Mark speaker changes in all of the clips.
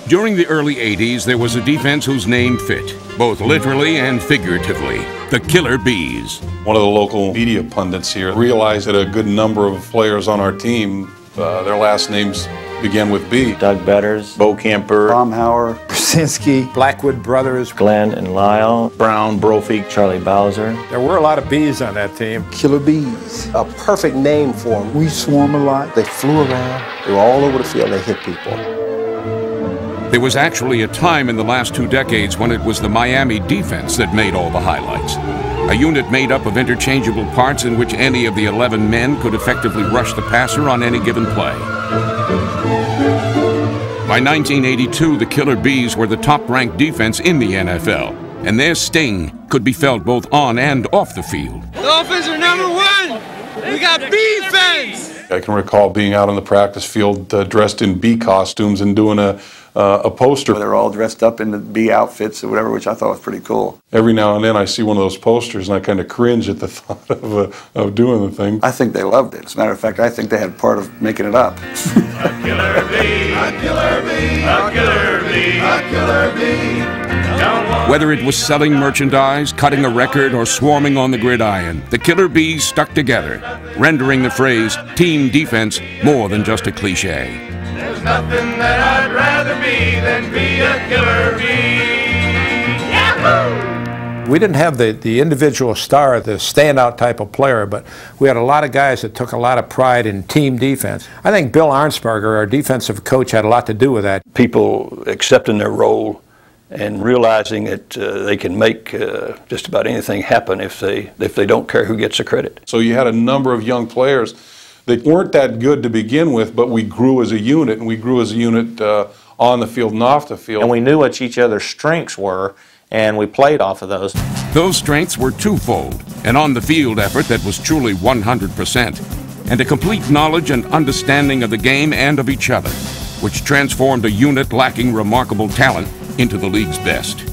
Speaker 1: During the early 80s, there was a defense whose name fit, both literally and figuratively, the Killer Bees.
Speaker 2: One of the local media pundits here realized that a good number of players on our team, their last names began with B.
Speaker 3: Doug Betters,
Speaker 4: Bo Kemper,
Speaker 5: Baumhauer, Brzezinski,
Speaker 6: Blackwood Brothers,
Speaker 3: Glenn and Lyle,
Speaker 4: Brown, Brophy,
Speaker 3: Charlie Bowser.
Speaker 6: There were a lot of bees on that team.
Speaker 5: Killer Bees.
Speaker 7: A perfect name for them.
Speaker 5: We swarm a lot.
Speaker 7: They flew around. They were all over the field. They hit people.
Speaker 1: There was actually a time in the last 2 decades when it was the Miami defense that made all the highlights. A unit made up of interchangeable parts in which any of the 11 men could effectively rush the passer on any given play. By 1982, the Killer Bees were the top-ranked defense in the NFL, and their sting could be felt both on and off the field.
Speaker 8: The Dolphins are #1. We got defense.
Speaker 2: I can recall being out on the practice field dressed in bee costumes and doing a poster.
Speaker 9: They're all dressed up in the bee outfits or whatever, which I thought was pretty cool.
Speaker 2: Every now and then I see one of those posters and I kind of cringe at the thought of doing the thing.
Speaker 9: I think they loved it. As a matter of fact, I think they had part of making it up.
Speaker 8: A killer bee, a killer bee, a killer bee, a killer bee.
Speaker 1: Whether it was selling merchandise, cutting a record, or swarming on the gridiron, the Killer Bees stuck together, rendering the phrase team defense more than just a cliche.
Speaker 8: There's nothing that I'd rather be than be a killer bee. Yahoo!
Speaker 6: We didn't have the individual star, the standout type of player, but we had a lot of guys that took a lot of pride in team defense. I think Bill Arnsparger, our defensive coach, had a lot to do with that.
Speaker 4: People accepting their role and realizing that they can make just about anything happen if they don't care who gets the credit.
Speaker 2: So you had a number of young players that weren't that good to begin with, but we grew as a unit, and we grew as a unit on the field and off the field.
Speaker 10: And we knew what each other's strengths were, and we played off of those.
Speaker 1: Those strengths were twofold: an on-the-field effort that was truly 100%, and a complete knowledge and understanding of the game and of each other, which transformed a unit lacking remarkable talent into the league's best.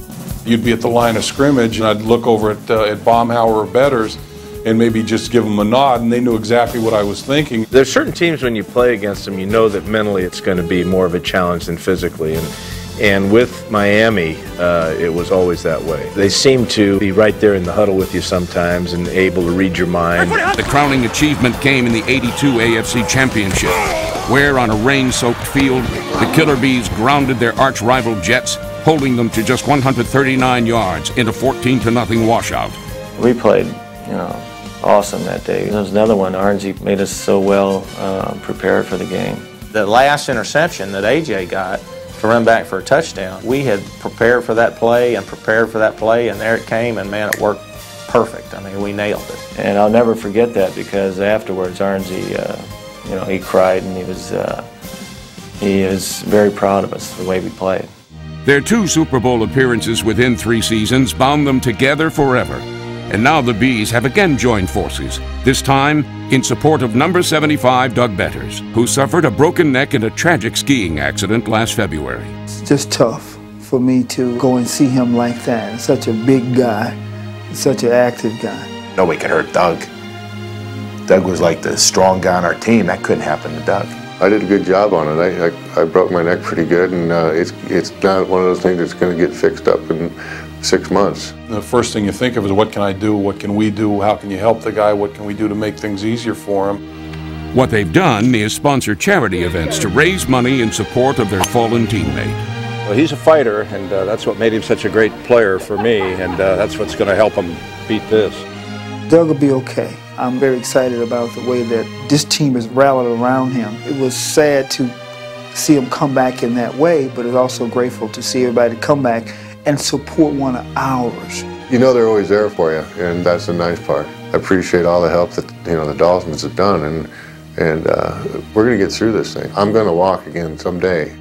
Speaker 2: You'd be at the line of scrimmage, and I'd look over at Baumhauer or Betters and maybe just give them a nod, and they knew exactly what I was thinking.
Speaker 11: There's certain teams when you play against them, you know that mentally it's going to be more of a challenge than physically. And with Miami, it was always that way. They seem to be right there in the huddle with you sometimes and able to read your mind.
Speaker 1: The crowning achievement came in the '82 AFC Championship, where on a rain-soaked field, the Killer Bees grounded their arch-rival Jets, holding them to just 139 yards in a 14-0 washout.
Speaker 3: We played, awesome that day. There was another one. Arnsey made us so well prepared for the game.
Speaker 10: The last interception that AJ got to run back for a touchdown, we had prepared for that play, and there it came, and man, it worked perfect. I mean, we nailed it.
Speaker 3: And I'll never forget that, because afterwards, Arnsey, he cried, and he was very proud of us, the way we played.
Speaker 1: Their 2 Super Bowl appearances within 3 seasons bound them together forever. And now the Bees have again joined forces, this time in support of number 75 Doug Betters, who suffered a broken neck in a tragic skiing accident last February.
Speaker 5: It's just tough for me to go and see him like that. Such a big guy, such an active guy.
Speaker 12: Nobody could hurt Doug. Doug was like the strong guy on our team. That couldn't happen to Doug.
Speaker 13: I did a good job on it. I broke my neck pretty good, and it's not one of those things that's going to get fixed up in 6 months.
Speaker 2: The first thing you think of is, what can I do? What can we do? How can you help the guy? What can we do to make things easier for him?
Speaker 1: What they've done is sponsor charity events to raise money in support of their fallen teammate.
Speaker 11: Well, he's a fighter, and that's what made him such a great player for me, and that's what's going to help him beat this.
Speaker 5: Doug will be okay. I'm very excited about the way that this team has rallied around him. It was sad to see him come back in that way, but it's also grateful to see everybody come back and support one of ours.
Speaker 13: You know they're always there for you, and that's the nice part. I appreciate all the help that the Dolphins have done, and we're going to get through this thing. I'm going to walk again someday.